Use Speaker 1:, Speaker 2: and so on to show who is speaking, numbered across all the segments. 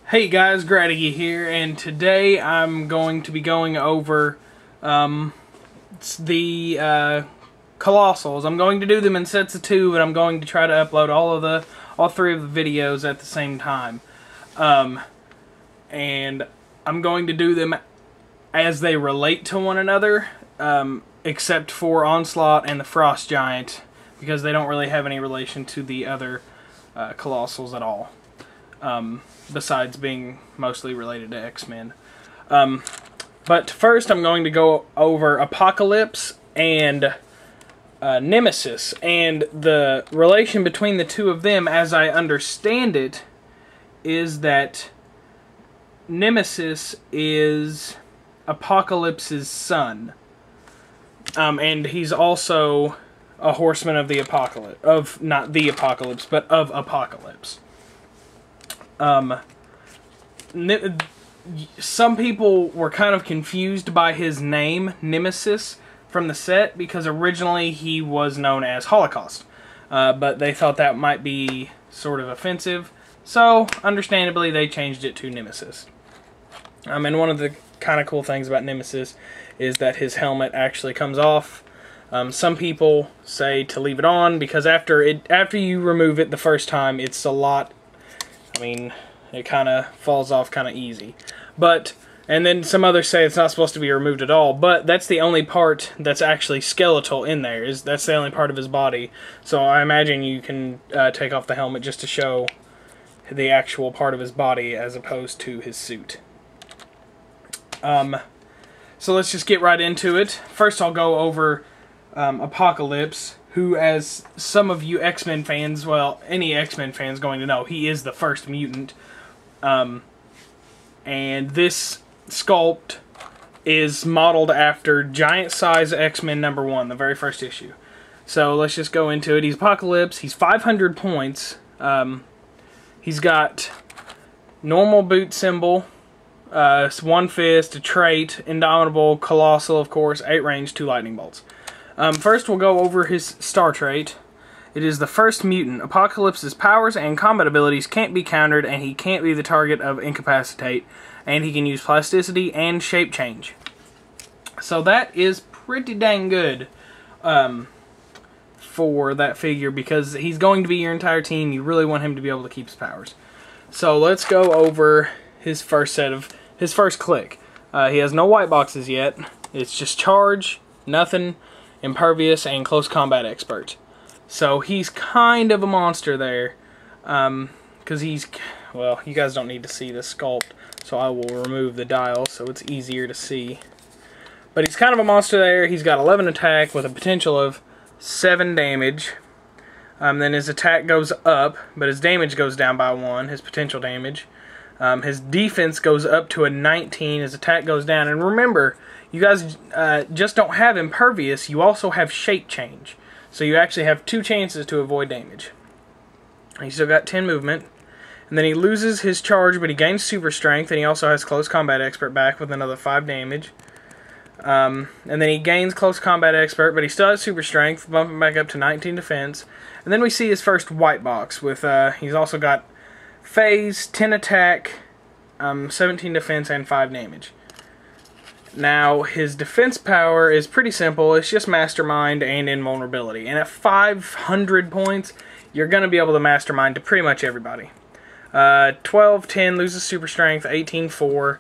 Speaker 1: Hey guys, Gradigy here, and today I'm going to be going over the Colossals. I'm going to do them in sets of 2, but I'm going to try to upload all 3 of the videos at the same time. And I'm going to do them as they relate to one another, except for Onslaught and the Frost Giant, because they don't really have any relation to the other Colossals at all. Besides being mostly related to X-Men. But first I'm going to go over Apocalypse and Nemesis, and the relation between the two of them, as I understand it, is that Nemesis is Apocalypse's son. And he's also a horseman of the Apocalypse. Not the Apocalypse, but of Apocalypse. Some people were kind of confused by his name, Nemesis, from the set, because originally he was known as Holocaust. But they thought that might be sort of offensive, so understandably they changed it to Nemesis. And one of the kind of cool things about Nemesis is that his helmet actually comes off. Some people say to leave it on, because after you remove it the first time, it's a lot... I mean, it kind of falls off kind of easy. And then some others say it's not supposed to be removed at all, but that's the only part that's actually skeletal in there. That's the only part of his body. So I imagine you can take off the helmet just to show the actual part of his body as opposed to his suit. So let's just get right into it. First I'll go over Apocalypse, who, as some of you X-Men fans, well, any X-Men fans going to know, he is the first mutant. And this sculpt is modeled after Giant Size X-Men #1, the very first issue. So let's just go into it. He's Apocalypse. He's 500 points. He's got normal boot symbol, 1 fist, a trait, indomitable, colossal, of course, 8 range, 2 lightning bolts. First, we'll go over his star trait. It is the first mutant. Apocalypse's powers and combat abilities can't be countered, and he can't be the target of incapacitate, and he can use plasticity and shape change. So that is pretty dang good for that figure, because he's going to be your entire team. You really want him to be able to keep his powers. So let's go over his first click. He has no white boxes yet. It's just charge, nothing, impervious, and close combat expert. So he's kind of a monster there, because well, you guys don't need to see this sculpt, so I will remove the dial so it's easier to see. But he's kind of a monster there. He's got 11 attack with a potential of 7 damage. Then his attack goes up, but his damage goes down by 1, his potential damage. His defense goes up to a 19, his attack goes down. And remember, you guys just don't have impervious, you also have shape change. So you actually have 2 chances to avoid damage. He's still got 10 movement. And then he loses his charge, but he gains super strength, and he also has close combat expert back with another 5 damage. And then he gains close combat expert, but he still has super strength, bumping back up to 19 defense. And then we see his first white box with he's also got phase, 10 attack, 17 defense, and 5 damage. Now, his defense power is pretty simple. It's just Mastermind and Invulnerability. And at 500 points, you're going to be able to Mastermind to pretty much everybody. 12, 10, loses Super Strength, 18, 4.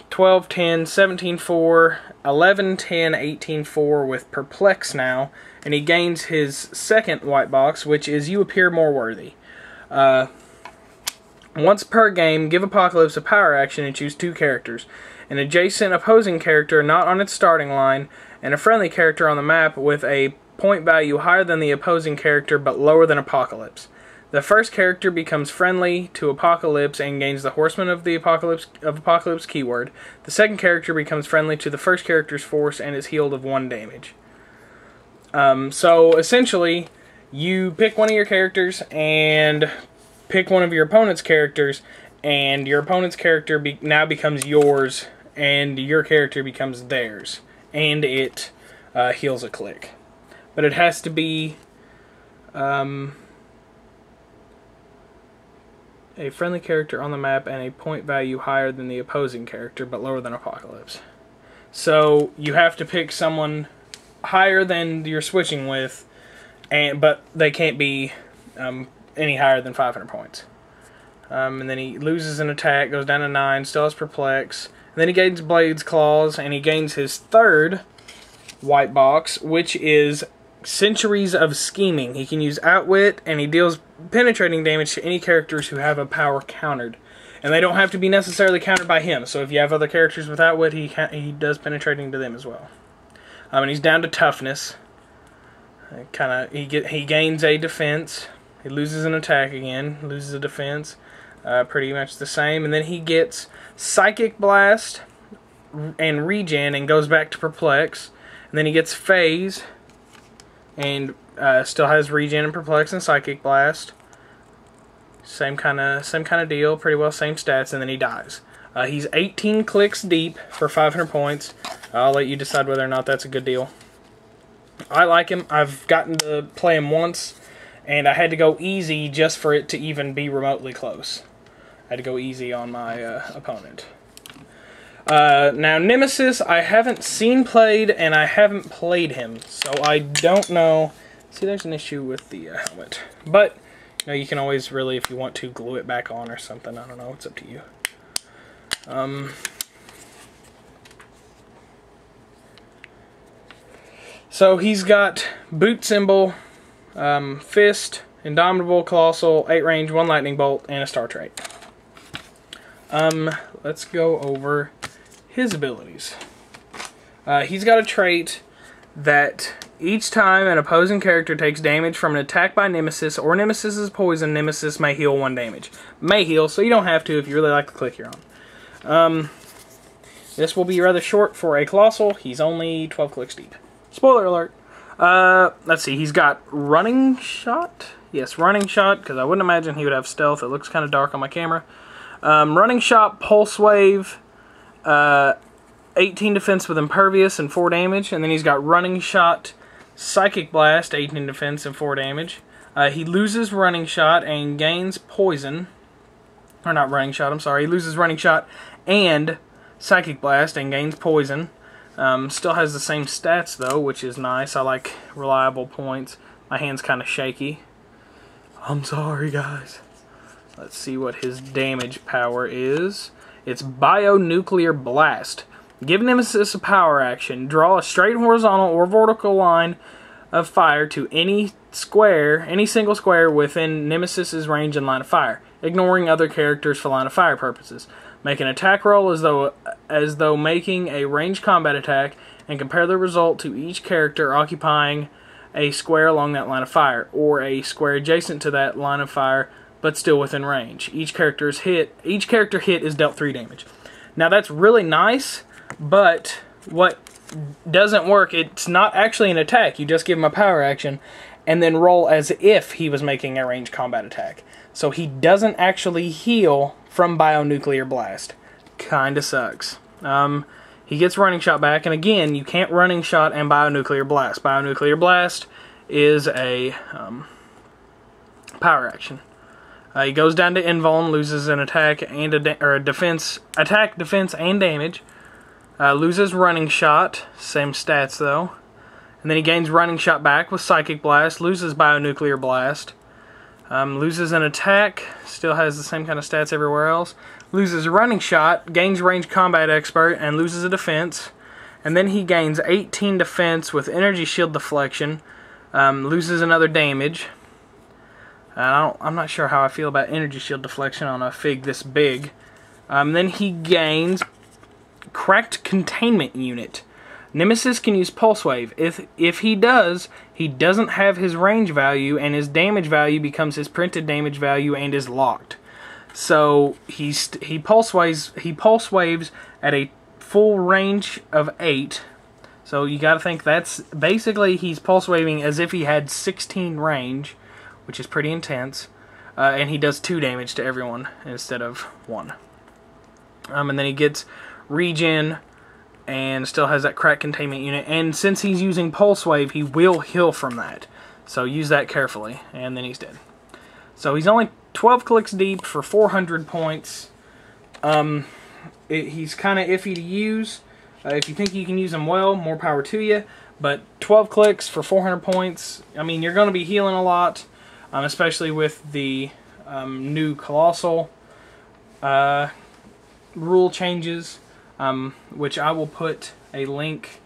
Speaker 1: 12, 10, 17, 4, 11, 10, 18, 4 with Perplex now. And he gains his second white box, which is You Appear More Worthy. Once per game, give Apocalypse a power action and choose 2 characters. An adjacent opposing character not on its starting line, and a friendly character on the map with a point value higher than the opposing character but lower than Apocalypse. The first character becomes friendly to Apocalypse and gains the Horseman of the Apocalypse keyword. The second character becomes friendly to the first character's force and is healed of 1 damage. So essentially, you pick one of your characters and pick one of your opponent's characters, and your opponent's character now becomes yours, and your character becomes theirs, and it heals a click. But it has to be a friendly character on the map and a point value higher than the opposing character, but lower than Apocalypse. So you have to pick someone higher than you're switching with, but they can't be any higher than 500 points. And then he loses an attack, goes down to 9, still has Perplex. And then he gains Blade's Claws, and he gains his third white box, which is Centuries of Scheming. He can use Outwit, and he deals penetrating damage to any characters who have a power countered. And they don't have to be necessarily countered by him. So if you have other characters with Outwit, he does penetrating to them as well. And he's down to Toughness. He gains a defense. He loses an attack again. Loses a defense. Pretty much the same. And then he gets Psychic Blast and Regen and goes back to Perplex. And then he gets Phase and still has Regen and Perplex and Psychic Blast. Same kind of deal. Pretty well same stats. And then he dies. He's 18 clicks deep for 500 points. I'll let you decide whether or not that's a good deal. I like him. I've gotten to play him once, and I had to go easy just for it to even be remotely close. I had to go easy on my opponent. Now, Nemesis, I haven't seen played, and I haven't played him, so I don't know. See, there's an issue with the helmet. But, you know, you can always really, if you want to, glue it back on or something. I don't know. It's up to you. So he's got Boot Symbol, Fist, Indomitable, Colossal, 8 range, 1 lightning bolt, and a star trait. Let's go over his abilities. He's got a trait that each time an opposing character takes damage from an attack by Nemesis or Nemesis's poison, Nemesis may heal 1 damage. May heal, so you don't have to if you really like the click you're on. This will be rather short for a Colossal. He's only 12 clicks deep. Spoiler alert. Let's see, he's got Running Shot. Yes, Running Shot, because I wouldn't imagine he would have Stealth. It looks kind of dark on my camera. Running Shot, Pulse Wave, 18 defense with Impervious and 4 damage. And then he's got Running Shot, Psychic Blast, 18 defense and 4 damage. He loses Running Shot and gains Poison. Or not Running Shot, I'm sorry. He loses Running Shot and Psychic Blast and gains Poison. Still has the same stats though, which is nice. I like reliable points. My hand's kind of shaky. I'm sorry, guys. Let's see what his damage power is. It's Bionuclear Blast. Give Nemesis a power action. Draw a straight horizontal or vertical line of fire to any single square within Nemesis's range and line of fire, ignoring other characters for line of fire purposes. Make an attack roll as though making a ranged combat attack, and compare the result to each character occupying a square along that line of fire, or a square adjacent to that line of fire, but still within range. Each character hit is dealt 3 damage. Now that's really nice, but what doesn't work, it's not actually an attack. You just give him a power action, and then roll as if he was making a ranged combat attack. So he doesn't actually heal from Bionuclear Blast. Kinda sucks. He gets Running Shot back, and again, you can't Running Shot and Bionuclear Blast. Bionuclear Blast is a power action. He goes down to Invuln, loses an attack and a defense, and damage. Loses Running Shot, same stats though. And then he gains Running Shot back with Psychic Blast, loses Bionuclear Blast. Loses an attack, still has the same kind of stats everywhere else. Loses Running Shot, gains Ranged Combat Expert, and loses a defense. And then he gains 18 defense with Energy Shield Deflection. Loses another damage. I'm not sure how I feel about Energy Shield Deflection on a fig this big. Then he gains Cracked Containment Unit. Nemesis can use Pulse Wave. If he does, he doesn't have his range value, and his damage value becomes his printed damage value and is locked. So he pulse waves at a full range of 8. So you got to think that's basically he's pulse waving as if he had 16 range, which is pretty intense. And he does 2 damage to everyone instead of 1. And then he gets Regen, and still has that Crack Containment Unit. And since he's using Pulse Wave, he will heal from that. So use that carefully, and then he's dead. So he's only 12 clicks deep for 400 points. He's kind of iffy to use. If you think you can use him well, more power to you. But 12 clicks for 400 points, I mean, you're going to be healing a lot, especially with the new Colossal rule changes, which I will put a link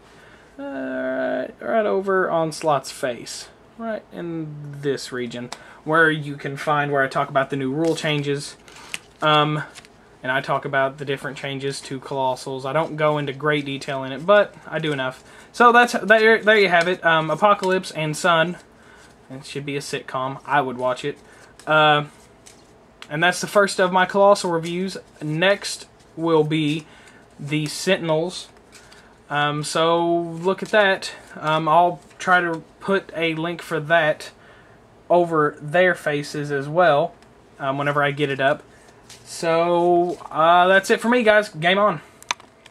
Speaker 1: right over Onslaught's face, right in this region, where you can find where I talk about the new rule changes. And I talk about the different changes to Colossals. I don't go into great detail in it, but I do enough. So there you have it. Apocalypse and Sun. It should be a sitcom. I would watch it. And that's the first of my Colossal reviews. Next will be the Sentinels. So look at that. I'll try to put a link for that over their faces as well whenever I get it up. So, that's it for me, guys. Game on.